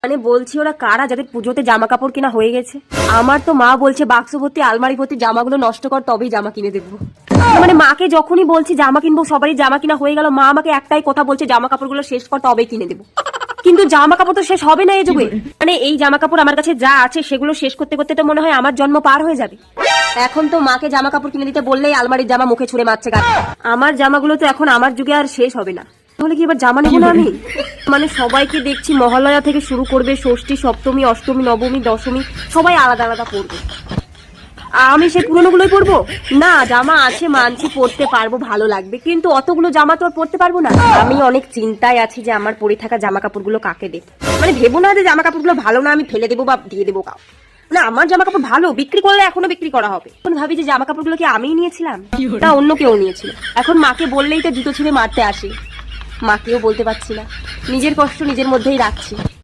মানে বলছি ওরা কারা যাদের পুজোতে জামা কাপড় কেনা হয়ে গেছে? আমার তো মা বলছে বাক্স ভর্তি আলমারি ভর্তি জামাগুলো নষ্ট কর, তবেই জামা কিনে দেবো। মানে মাকে যখনই বলছি জামা কিনবো, সবারই জামা কিনা হয়ে গেল, মা আমাকে একটাই কথা বলছে জামা কাপড়গুলো শেষ কর তবেই কিনে দেবো। কিন্তু জামা কাপড় তো শেষ হবে না এই যুগে। মানে এই জামা কাপড় আমার কাছে যা আছে সেগুলো শেষ করতে করতে তো মনে হয় আমার জন্ম পার হয়ে যাবে। এখন তো মাকে জামা কাপড় কিনে দিতে বললেই আলমারির জামা মুখে ছুঁড়ে মারছে গাছ। আমার জামাগুলো তো এখন আমার যুগে আর শেষ হবে না। তাহলে কি এবার জামা নেবো না আমি? মানে সবাইকে দেখছি মহালয়া থেকে শুরু করবে, ষষ্ঠী, সপ্তমী, অষ্টমী, নবমী, দশমী সবাই আলাদা আলাদা পরবে। আমি সেই পুরোনো গুলোই পরবো না? জামা আছে মানছি, পরতে পারবো, ভালো লাগবে, কিন্তু অতগুলো জামা তো আর পরতে পারবো না। আমি অনেক চিন্তায় আছি যে আমার পরে থাকা জামা কাপড়গুলো কাকে দেব। মানে ভেবো না যে জামা কাপড়গুলো ভালো না আমি ফেলে দেবো বা দিয়ে দেবো কাউ। না, আমার জামা কাপড় ভালো, বিক্রি করলে এখনো বিক্রি করা হবে। এখন ভাবি যে জামা কাপড়গুলো কি আমিই নিয়েছিলাম না অন্য কেউ নিয়েছিল। এখন মাকে বললেই তো জুতো ছুঁড়ে মারতে আসে, মাকেও বলতে পারছি না, নিজের কষ্ট নিজের মধ্যেই রাখছি।